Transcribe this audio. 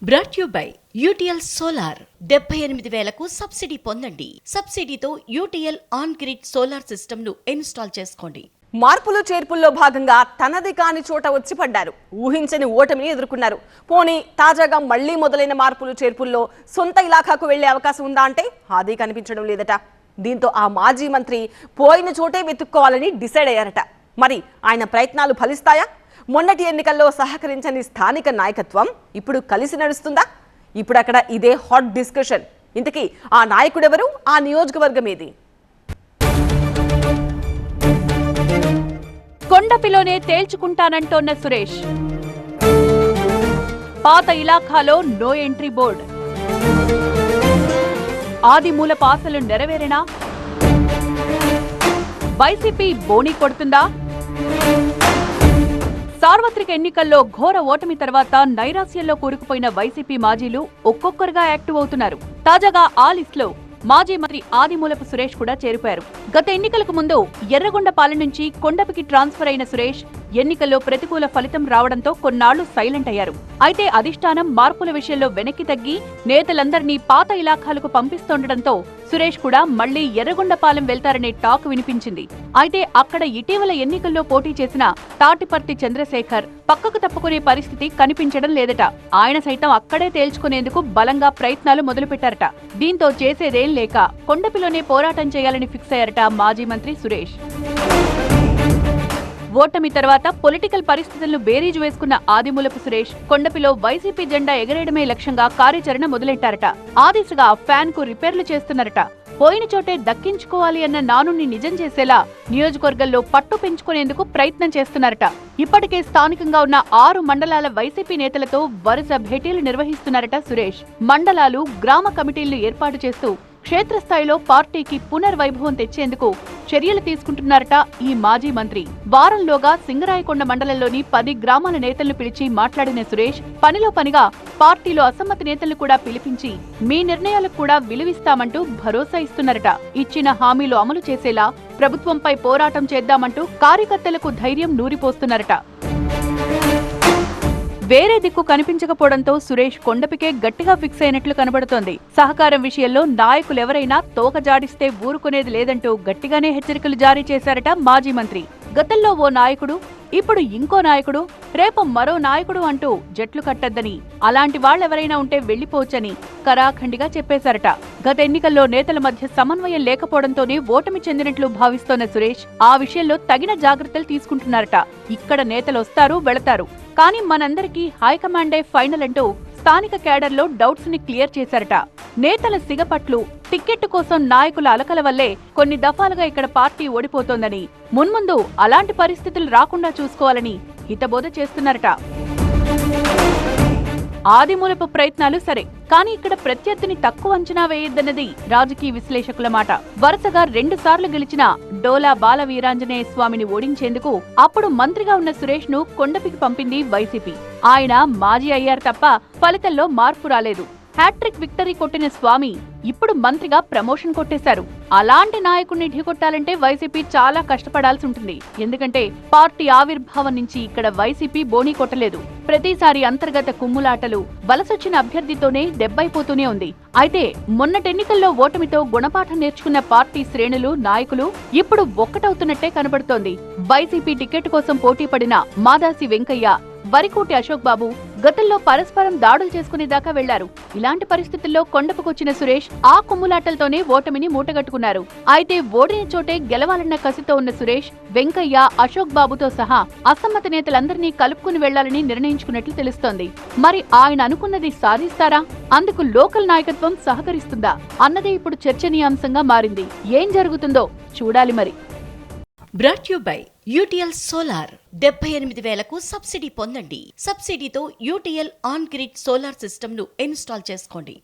Brought you by UTL solar 78,000కు subsidy పొందండి. సబ్సిడీతో UTL on grid solar system ను ఇన్స్టాల్ చేసుకోండి. మార్పులు చేర్పుల్లో భాగంగా తనది కాని చోట వచ్చి పడ్డారు. ఊహించని ఓటమిని ఎదుర్కొన్నారు. పోనీ తాజాగా మళ్లీ మొదలైన మార్పులు చేర్పుల్లో సొంత ఇలాఖాకు వెళ్లే అవకాశం ఉందా అంటే అది కనిపించడం లేదట. దీంతో ఆ మాజీ మంత్రి పోయిన చోటే వెతుక్కోవాలని డిసైడ్ అయ్యారట. మరి ఆయన ప్రయత్నాలు ఫలిస్తాయా? మొన్నటి ఎన్నికల్లో సహకరించని స్థానిక నాయకత్వం ఇప్పుడు కలిసి నడుస్తుందా? ఇప్పుడు అక్కడ ఇదే హాట్ డిస్కషన్. ఇంతకీ ఆ నాయకుడెవరు? ఆ నియోజకవర్గం ఏది? కొండపిలోనే తేల్చుకుంటానంటోన్న సురేష్. పాత ఇలాఖాలో no entry board. Adimula పాసలు నెరవేరేనా? YCP బోణీ కొడుతుందా? సార్వత్రిక ఎన్నికల్లో ఘోర ఓటమి తర్వాత నైరాశ్యంలో కూరుకుపోయిన వైసీపీ మాజీలు ఒక్కొక్కరుగా యాక్టివ్ అవుతున్నారు. తాజాగా ఆ లిస్ట్ లో మాజీ మంత్రి ఆదిమూలపు సురేష్ కూడా చేరిపోయారు. గత ఎన్నికలకు ముందు ఎర్రగొండపాలెం నుంచి కొండపికి ట్రాన్స్ఫర్ అయిన సురేష్ ఎన్నికల్లో ప్రతికూల ఫలితం రావడంతో కొన్నాళ్లు సైలెంట్ అయ్యారు. అయితే అధిష్టానం మార్పుల విషయంలో వెనక్కి తగ్గి నేతలందరినీ పాత ఇలాఖాలకు పంపిస్తుండటంతో సురేష్ కూడా మళ్లీ ఎర్రగొండపాలెం వెళ్తారనే టాక్ వినిపించింది. అయితే అక్కడ ఇటీవల ఎన్నికల్లో పోటీ చేసిన తాటిపర్తి చంద్రశేఖర్ పక్కకు తప్పుకునే పరిస్థితి కనిపించడం లేదట. ఆయన సైతం అక్కడే తేల్చుకునేందుకు బలంగా ప్రయత్నాలు మొదలుపెట్టారట. దీంతో చేసేదేం లేక కొండపిలోనే పోరాటం చేయాలని ఫిక్స్ అయ్యారట మాజీ మంత్రి సురేష్. ఓటమి తర్వాత పొలిటికల్ పరిస్థితులను బేరీజు వేసుకున్న ఆదిమూలపు సురేష్ కొండపిలో వైసీపీ జెండా ఎగరేయడమే లక్ష్యంగా కార్యాచరణ మొదలెట్టారట. ఆ దిశగా ఫ్యాన్ కు రిపేర్లు చేస్తున్నారట. పోయిన చోటే దక్కించుకోవాలి అన్న నానుని నిజం చేసేలా నియోజకవర్గంలో పట్టు పెంచుకునేందుకు ప్రయత్నం చేస్తున్నారట. ఇప్పటికే స్థానికంగా ఉన్న 6 మండలాల వైసీపీ నేతలతో వరుస భేటీలు నిర్వహిస్తున్నారట సురేష్. మండలాలు, గ్రామ కమిటీలను ఏర్పాటు చేస్తూ క్షేత్రస్థాయిలో పార్టీకి పునర్వైభవం తెచ్చేందుకు చర్యలు తీసుకుంటున్నారట ఈ మాజీ మంత్రి. వారంలోగా సింగరాయకొండ మండలంలోని 10 గ్రామాల నేతలను పిలిచి మాట్లాడిన సురేష్ పనిలో పనిగా పార్టీలో అసమ్మతి నేతలను కూడా పిలిపించి మీ నిర్ణయాలకు కూడా విలువిస్తామంటూ భరోసా ఇస్తున్నారట. ఇచ్చిన హామీలు అమలు చేసేలా ప్రభుత్వంపై పోరాటం చేద్దామంటూ కార్యకర్తలకు ధైర్యం నూరిపోస్తున్నారట. వేరే దిక్కు కనిపించకపోవడంతో సురేష్ కొండపికే గట్టిగా ఫిక్స్ అయినట్లు కనబడుతోంది. సహకారం విషయంలో నాయకులెవరైనా తోక జాడిస్తే ఊరుకునేది లేదంటూ గట్టిగానే హెచ్చరికలు జారీ చేశారట మాజీ మంత్రి. గతంలో ఓ నాయకుడు, ఇప్పుడు ఇంకో నాయకుడు, రేపు మరో నాయకుడు అంటూ జట్లు కట్టద్దని, అలాంటి వాళ్లెవరైనా ఉంటే వెళ్లిపోవచ్చని కరాఖండిగా చెప్పేశారట. గత ఎన్నికల్లో నేతల మధ్య సమన్వయం లేకపోవడంతోనే ఓటమి చెందినట్లు భావిస్తోన్న సురేష్ ఆ విషయంలో తగిన జాగ్రత్తలు తీసుకుంటున్నారట. ఇక్కడ నేతలొస్తారు, వెళతారు, కానీ మనందరికీ హైకమాండే ఫైనల్ అంటూ స్థానిక కేడర్లో డౌట్స్ ని క్లియర్ చేశారట. నేతల సిగపట్లు, టిక్కెట్టు కోసం నాయకుల అలకల వల్లే కొన్ని దఫాలుగా ఇక్కడ పార్టీ ఓడిపోతోందని, మున్ముందు అలాంటి పరిస్థితులు రాకుండా చూసుకోవాలని హితబోధ చేస్తున్నారట. ఆదిమూలపు ప్రయత్నాలు సరే, కానీ ఇక్కడ ప్రత్యర్థిని తక్కువ అంచనా వేయొద్దన్నది రాజకీయ విశ్లేషకుల మాట. వరుసగా 2 సార్లు గెలిచిన డోలా బాల వీరాంజనేయ స్వామిని ఓడించేందుకు అప్పుడు మంత్రిగా ఉన్న సురేష్ ను కొండపికి పంపింది వైసీపీ. ఆయన మాజీ అయ్యారు తప్ప ఫలితంలో మార్పు రాలేదు. హ్యాట్రిక్ విక్టరీ కొట్టిన స్వామి ఇప్పుడు మంత్రిగా ప్రమోషన్ కొట్టేశారు. అలాంటి నాయకుడిని ఢీకొట్టాలంటే వైసీపీ చాలా కష్టపడాల్సి ఉంటుంది. ఎందుకంటే పార్టీ ఆవిర్భావం నుంచి ఇక్కడ వైసీపీ బోణీ కొట్టలేదు. ప్రతిసారి అంతర్గత కుమ్ములాటలు, వలసొచ్చిన అభ్యర్థితోనే దెబ్బైపోతూనే ఉంది. అయితే మొన్నటెన్నికల్లో ఓటమితో గుణపాఠం నేర్చుకున్న పార్టీ శ్రేణులు, నాయకులు ఇప్పుడు ఒక్కటవుతున్నట్టే కనబడుతోంది. వైసీపీ టికెట్ కోసం పోటీ పడిన మాదాసి వెంకయ్య, వరికోటి అశోక్ బాబు గతంలో పరస్పరం దాడులు చేసుకునేదాకా వెళ్లారు. ఇలాంటి పరిస్థితుల్లో కొండపుకొచ్చిన సురేష్ ఆ కుమ్ములాటలతోనే ఓటమిని మూటగట్టుకున్నారు. అయితే ఓడిన చోటే గెలవాలన్న కసితో ఉన్న సురేష్ వెంకయ్య, అశోక్ బాబుతో సహా అసమ్మత నేతలందరినీ కలుపుకుని వెళ్లాలని నిర్ణయించుకున్నట్లు తెలుస్తోంది. మరి ఆయన అనుకున్నది సాధిస్తారా? అందుకు లోకల్ నాయకత్వం సహకరిస్తుందా అన్నదే ఇప్పుడు చర్చనీయాంశంగా మారింది. ఏం జరుగుతుందో చూడాలి మరి. Brought you by UTL solar 78,000కు సబ్సిడీ పొందండి. సబ్సిడీతో UTL on grid solar system ను ఇన్స్టాల్ చేసుకోండి.